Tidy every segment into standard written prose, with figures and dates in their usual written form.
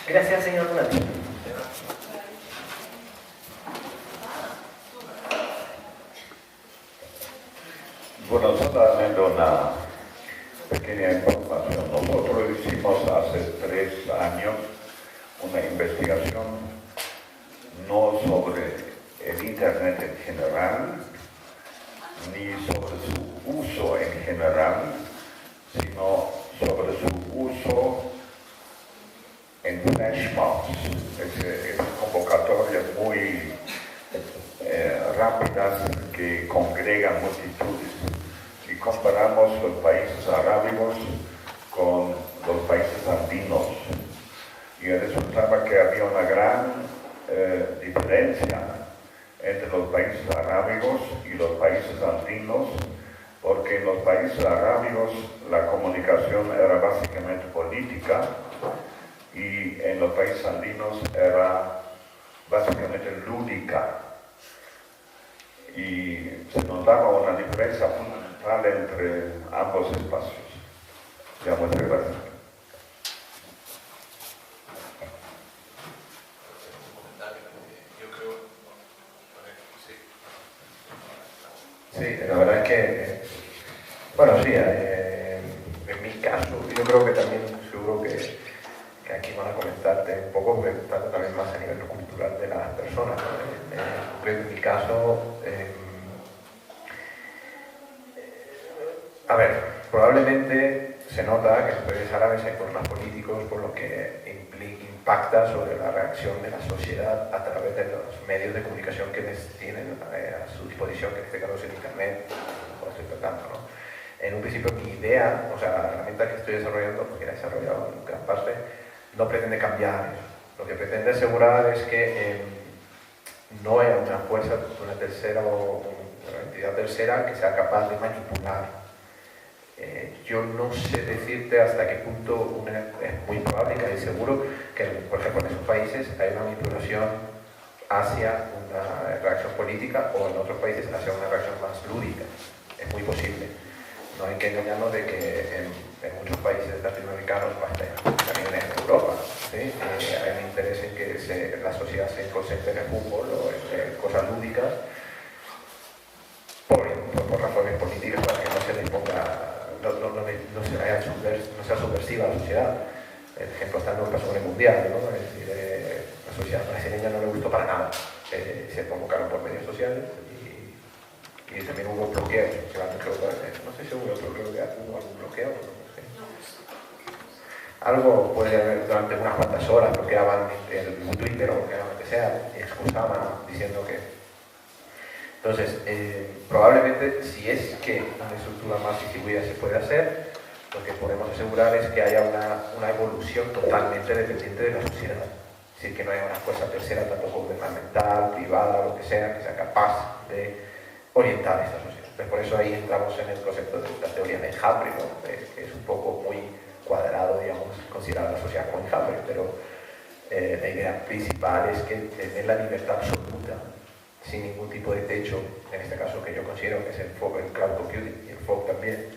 Gracias, señor Donati. Bueno, solamente una pequeña información. Nosotros hicimos hace 3 años una investigación no sobre el Internet en general, ni sobre su uso en general, sino sobre su uso en flash mobs, es convocatorias muy rápidas que congregan multitudes. Y comparamos los países arábigos con los países andinos. Y resultaba que había una gran diferencia entre los países arábigos y los países andinos, porque en los países arábigos la comunicación era básicamente política y en los países andinos era básicamente lúdica. Y se notaba una diferencia fundamental entre ambos espacios. Ya, muchas gracias. Sí, la verdad es que, bueno, sí, en mi caso, yo creo que también, seguro que aquí van a comentarte un poco, porque trata también más a nivel cultural de las personas, ¿no? En mi caso, a ver, probablemente se nota que en los países árabes hay problemas políticos, por lo que impacta sobre la reacción de la sociedad a través de los medios de comunicación que tienen a su disposición, que en este caso es el Internet, como estoy tratando, ¿no? En un principio mi idea, o sea, la herramienta que estoy desarrollando, porque la he desarrollado en gran parte, no pretende cambiar eso. Lo que pretende asegurar es que no haya una fuerza, una tercera o una entidad tercera que sea capaz de manipular. Yo no sé decirte hasta qué punto es muy probable, casi seguro, que por ejemplo en esos países hay una manipulación hacia una reacción política o en otros países hacia una reacción más lúdica. Es muy posible. No hay que engañarnos de que en muchos países latinoamericanos, también en Europa, ¿sí? Hay un interés en que la sociedad se concentre en el fútbol o en cosas lúdicas por razones políticas, para que no se les ponga, no sea subversiva la sociedad. El ejemplo está en el caso del Mundial, ¿no? Es decir, la sociedad brasileña no le gustó para nada. Se convocaron por medios sociales y también hubo bloqueos. No sé si hubo algún bloqueo. No sé. Algo puede haber durante unas cuantas horas, bloqueaban el Twitter o bloqueaban lo que sea, y excusaban diciendo que. Entonces, probablemente, si es que una estructura más distribuida se puede hacer, lo que podemos asegurar es que haya una evolución totalmente dependiente de la sociedad. Es decir, que no haya una fuerza tercera, tanto gubernamental, privada, lo que sea capaz de orientar esta sociedad. Entonces, por eso ahí entramos en el concepto de la teoría de enjambre, ¿no? Que es un poco muy cuadrado, digamos, considerar la sociedad como enjambre, pero la idea principal es que tener la libertad absoluta, sin ningún tipo de techo, en este caso que yo considero que es el cloud computing y el fog también,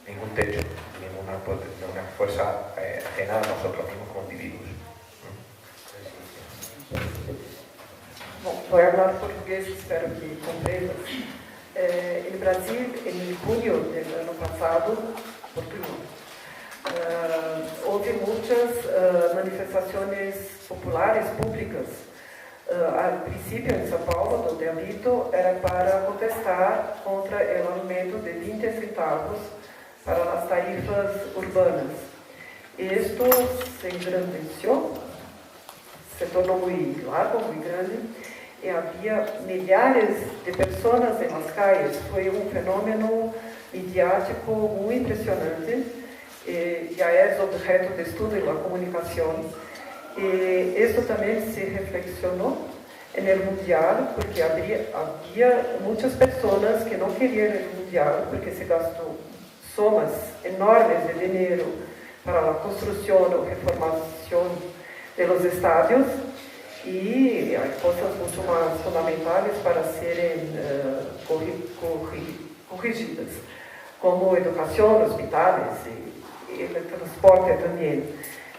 ningún techo, ninguna fuerza ajena a nosotros mismos como individuos. Bom, vou falar português, espero que compreenda. No Brasil, em junho do ano passado, houve muitas manifestações populares públicas. Al princípio, em São Paulo, onde habito, era para protestar contra o aumento de 20 centavos para as tarifas urbanas. Isto se engrandeció, se tornou muito largo, muito grande, e havia milhares de pessoas nas calles. Foi fenômeno midiático muito impressionante, já é objeto de estudo na comunicação. E isso também se reflexionou no Mundial, porque havia muitas pessoas que não queriam o Mundial, porque se gastou somas enormes de dinheiro para a construção ou reformação de los estádios, e há coisas muito mais fundamentais para serem corrigidas, como educação, hospitais e transporte também.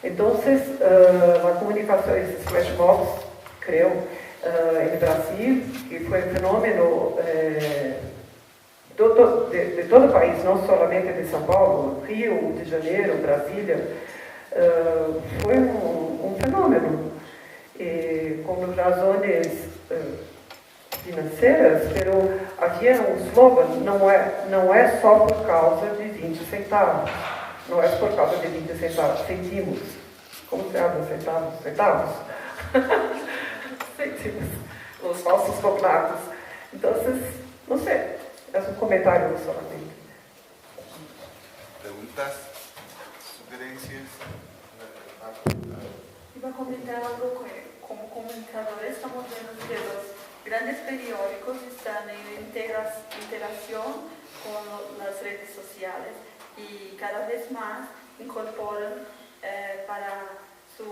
Entonces, la comunicación, esos flash mobs, creo, en Brasil, que fue un fenómeno de todo el país, no solamente de São Paulo, Rio de Janeiro, Brasília, fue un fenómeno, con razones financeiras, pero aqui é um slogan, não é só por causa de 20 centavos, não é por causa de 20 centimos. Como se habla centavos? Centavos? Centimos, os falsos cognatos. Então, não sei, é um comentário solamente. Perguntas, sugerencias. Iba a comentar algo que, como comunicadores, estamos viendo que los grandes periódicos están en interacción con las redes sociales y cada vez más incorporan para su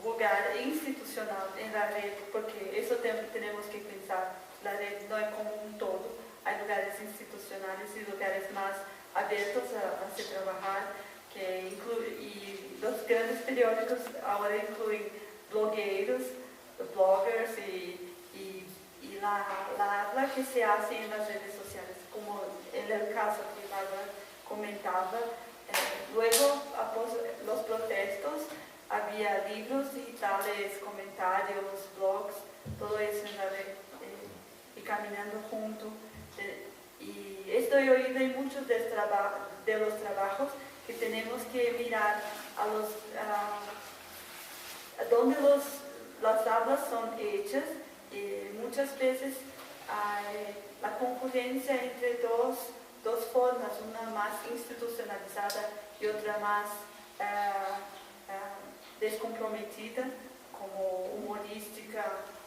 lugar institucional en la red, porque eso tenemos que pensar, la red no es como un todo, hay lugares institucionales y lugares más abiertos a trabajar, y los grandes periódicos ahora incluyen blogueiros, bloggers y la habla que se hace en las redes sociales, como en el caso que Bárbara comentaba. Luego, após los protestos, había libros digitales, comentarios, blogs, todo eso en la red, y caminando junto. Y estoy oyendo en muchos de los trabajos que tenemos que mirar a dónde las hablas son hechas. Muchas veces hay la concurrencia entre dos formas, una más institucionalizada y otra más descomprometida, como humorística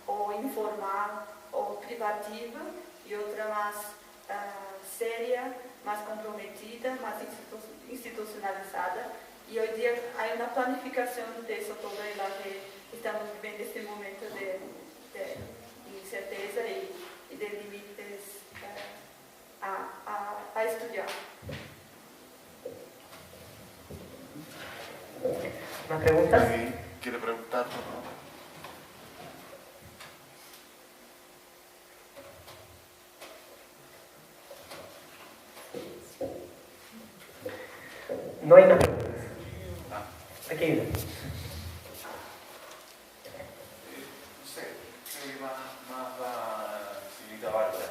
o informal o privativa, y otra más seria, más comprometida, más institucionalizada. Y hoy día hay una planificación de eso todo en la que estamos viviendo este momento de incerteza y de límites a estudiar. ¿Más preguntas? ¿Quiere preguntar? No hay más preguntas. Aquí hay una. Señorita Bárbara,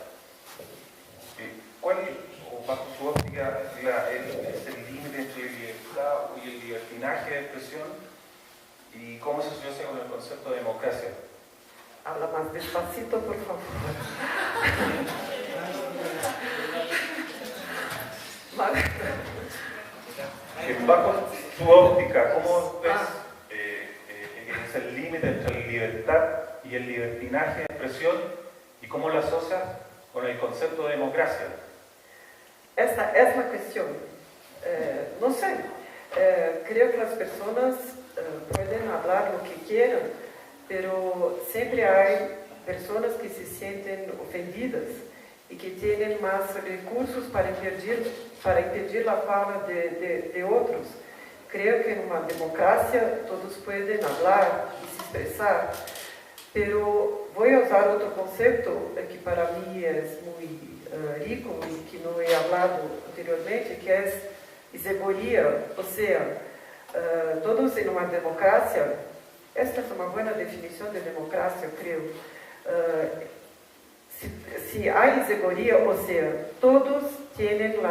¿cuál es, o bajo su óptica, es el límite entre la libertad y el libertinaje de expresión y cómo se asocia con el concepto de democracia? Habla más despacito, por favor. Bajo su óptica, ¿cómo ves es el límite entre la libertad y el libertinaje de expresión y cómo lo asocias con el concepto de democracia? Esta es la cuestión. No sé, creo que las personas pueden hablar lo que quieran, pero siempre hay personas que se sienten ofendidas y que tienen más recursos para impedir la fala de otros. Creo que en una democracia todos pueden hablar y se expresar, pero voy a usar otro concepto que para mí es muy rico y que no he hablado anteriormente, que es isegoría. O sea, todos en una democracia, esta es una buena definición de democracia, creo. Si hay isegoría, o sea, todos tienen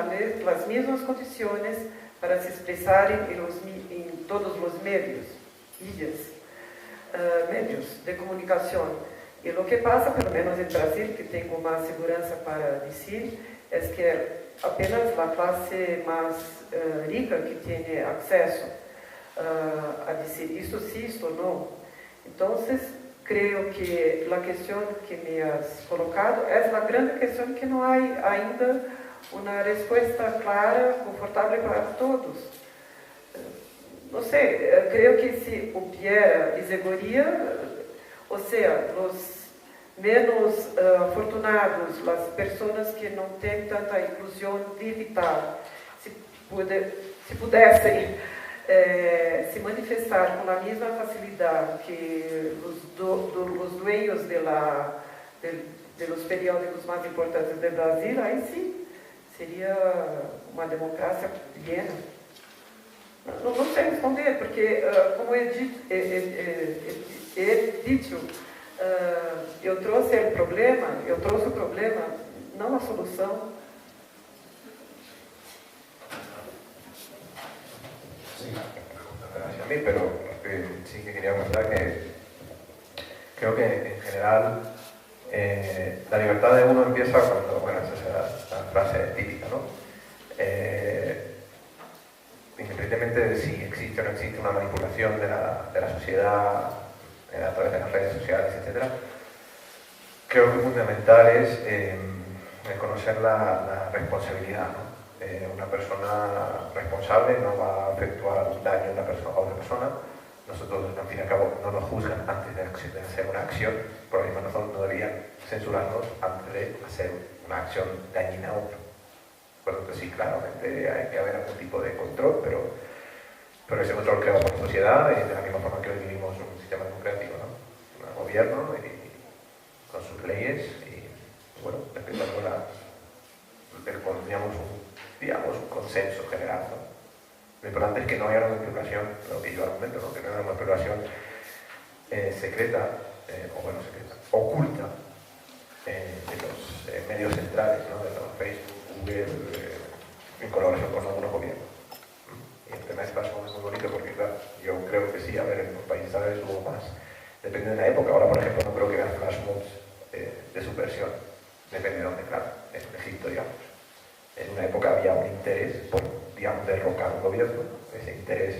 las mismas condiciones para se expresar en todos los medios de comunicación. Y lo que pasa, por lo menos en Brasil, que tengo más seguridad para decir, es que apenas la clase más rica que tiene acceso a decir esto sí, esto no. Entonces, creo que la cuestión que me has colocado es la gran cuestión que no hay ainda una respuesta clara, confortable para todos. No sé, creo que si hubiera isegoría, o sea, los menos afortunados, las personas que no tienen tanta inclusión digital, si pudiesen se manifestar con la misma facilidad que los dueños de los periódicos más importantes de Brasil, ahí sí sería una democracia plena. No sei responder, porque, como he dicho, eu trouxe o problema, não a solução. Sí, hacia mí, pero sí que quería comentar que creo que en general la libertad de uno empieza cuando, bueno, esa es la frase típica, ¿no? Independientemente de si existe o no existe una manipulación de la sociedad a través de las redes sociales, etc., creo que fundamental es reconocer la responsabilidad, ¿no? Una persona responsable no va a efectuar daño a otra persona. Nosotros, al fin y al cabo, no nos juzgan antes de hacer una acción, por lo mismo nosotros no deberían censurarnos antes de hacer una acción dañina a otro. Bueno, entonces sí, claramente hay que haber algún tipo de control, pero ese control creado por la sociedad, de la misma forma que hoy vivimos un sistema democrático, ¿no? Un gobierno con sus leyes y, bueno, respetando digamos, un consenso general, ¿no? Lo importante es que no haya una manipulación, lo que yo argumento, ¿no? Que no haya una manipulación secreta, oculta, de los medios centrales, ¿no? De los Facebook, Google, en colaboración con algunos gobiernos. Y el tema de Flashmob es muy bonito porque, claro, yo creo que sí, a ver, en los países árabes hubo más, depende de la época. Ahora, por ejemplo, no creo que vean flashmobs de subversión, depende de dónde, claro, en Egipto, digamos. En una época había un interés por, digamos, derrocar un gobierno. Ese interés,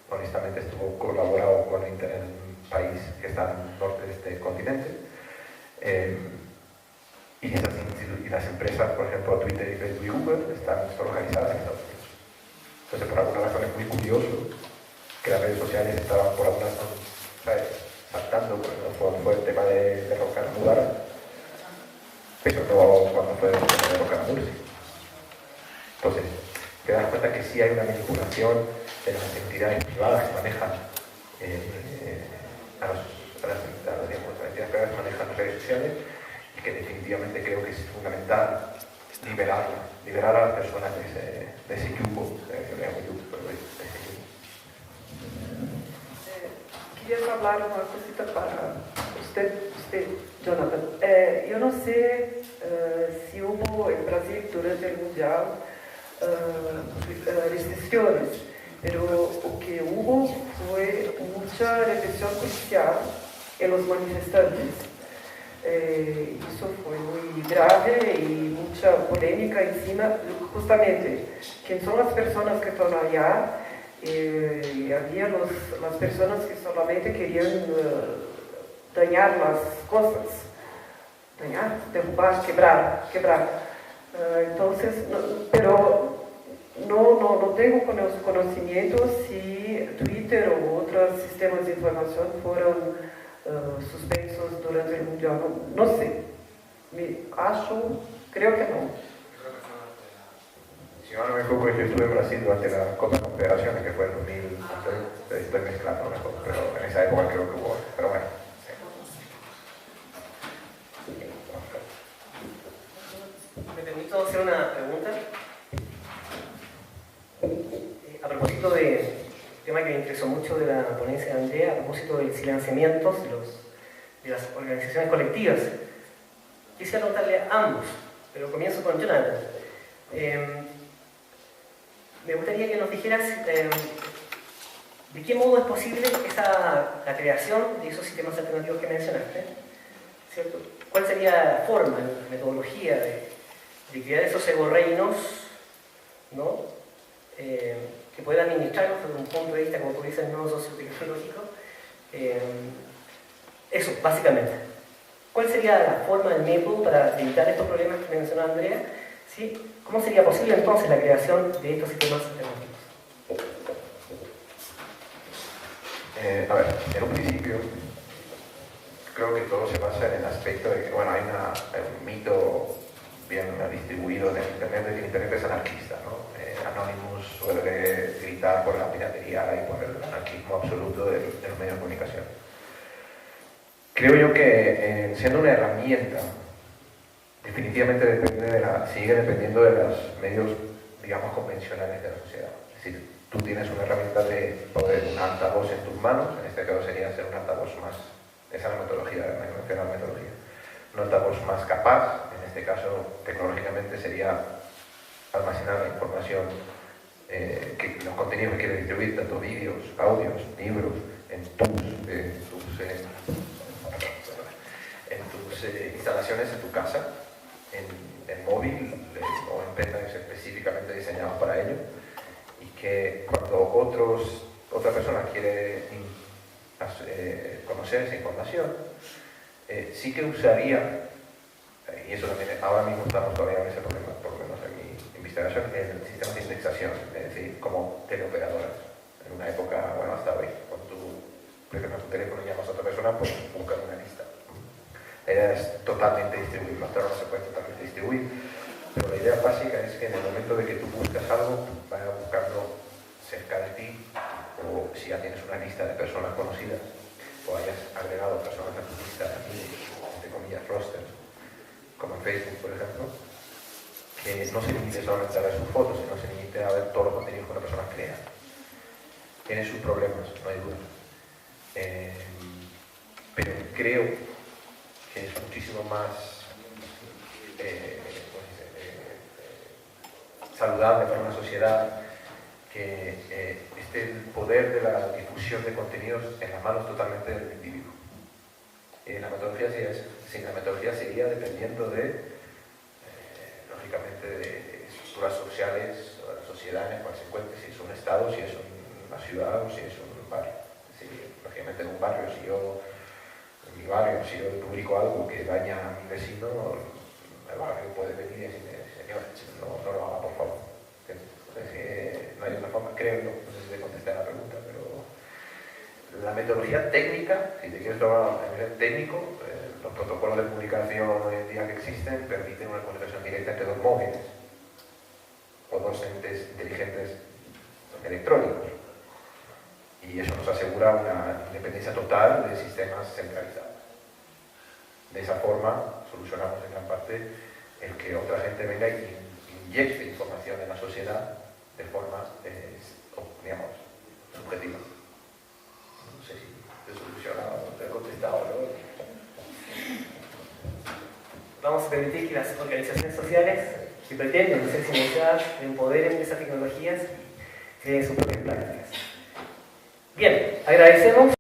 honestamente, estuvo colaborado con el interés de un país que está al norte de este continente. Y las empresas, por ejemplo, Twitter, Facebook y Google, están organizadas en Estados Unidos. Entonces, por alguna razón es muy curioso que las redes sociales estaban por alguna razón, ¿sabes?, saltando cuando fue el tema de derrocar a Mubarak, pero no cuando fue el tema de derrocar a Mursi. Entonces, te das cuenta que sí hay una manipulación de las entidades privadas que manejan a las entidades privadas que manejan las redes sociales, y que definitivamente creo que es fundamental liberar a las personas de ese yugo, Queria falar uma coisa para usted, Jonathan. Eu não sei se houve em Brasil durante o Mundial restrições, mas o que houve foi muita repressão policial em los manifestantes. Isso foi muito grave e muita polêmica em cima, justamente, quem são as pessoas que estão allá. Y había las personas que solamente querían dañar las cosas, derrubar, quebrar. Entonces, pero no tengo conocimiento si Twitter o otros sistemas de información fueron suspensos durante el Mundial. No sé, creo que no. Si no me equivoco, yo estuve en Brasil durante la Copa de Confederaciones, que fue en 2000, estoy mezclando las cosas, pero en esa época creo que hubo, pero bueno. Sí. ¿Me permito hacer una pregunta? A propósito del tema que me interesó mucho de la ponencia de Andrea, a propósito del silenciamiento de las organizaciones colectivas. Quisiera preguntarle a ambos, pero comienzo con Jonathan. Me gustaría que nos dijeras de qué modo es posible la creación de esos sistemas alternativos que mencionaste, ¿cierto? ¿Cuál sería la forma, la metodología de crear esos egoreinos, ¿no? Que puedan administrarlos desde un punto de vista, como tú dices, no sociotecnológico? Eso, básicamente. ¿Cuál sería la forma, el método para evitar estos problemas que mencionó Andrea? ¿Sí? ¿Cómo sería posible entonces la creación de estos sistemas alternativos? A ver, en un principio, creo que todo se basa en el aspecto de que, bueno, hay un mito bien distribuido en el Internet, de que el Internet es anarquista, ¿no? Anonymous suele gritar por la piratería y por el anarquismo absoluto de los medios de comunicación. Creo yo que siendo una herramienta, definitivamente sigue dependiendo de los medios, digamos, convencionales de la sociedad. Es decir, tú tienes una herramienta de poder, un altavoz en tus manos, en este caso sería ser un altavoz más, esa es la metodología, un altavoz más capaz, en este caso tecnológicamente sería almacenar la información, los contenidos que quieres distribuir, tanto vídeos, audios, libros, en tus instalaciones en tu casa, en móvil o en pendas específicamente diseñados para ello, y que cuando otra persona quiere conocer esa información, sí que usaría, y eso también ahora mismo estamos todavía en ese problema, por lo menos en mi investigación, en sistemas de indexación, es decir, como teleoperadoras. En una época, bueno, hasta hoy, cuando tú presionas tu teléfono y llamas a otra persona, pues buscas una lista. La idea es totalmente distribuir, hasta ahora no se puede totalmente distribuir, pero la idea básica es que en el momento de que tú buscas algo, vayas buscando cerca de ti, o si ya tienes una lista de personas conocidas, o hayas agregado personas a tu lista, entre comillas, roster, como en Facebook, por ejemplo, que no se limite solamente a ver sus fotos, sino se limite a ver todos los contenidos que una persona crea. Tiene sus problemas, no hay duda. Pero creo que es muchísimo más saludable para una sociedad que esté el poder de la difusión de contenidos en las manos totalmente del individuo. La metodología sería dependiendo de, lógicamente, de estructuras sociales o de la sociedad en la cual se encuentre, si es un estado, si es una ciudad o si es un barrio. Es decir, lógicamente en un barrio, si yo publico algo que daña a mi vecino, el barrio puede venir y decirme, señor, no lo haga, por favor. Entonces, no hay otra forma, creo, no sé si te contesté a la pregunta, pero la metodología técnica, si te quieres tomar a nivel técnico, los protocolos de comunicación hoy en día que existen permiten una comunicación directa entre dos móviles o dos entes inteligentes electrónicos, y eso nos asegura una independencia total de sistemas centralizados. De esa forma solucionamos en gran parte el que otra gente venga y inyecte información en la sociedad de forma, digamos, subjetiva. No sé si te he solucionado, te he contestado, ¿no? Vamos a permitir que las organizaciones sociales que pretenden ser silenciadas empoderen esas tecnologías y creen sus propias prácticas. Bien, agradecemos.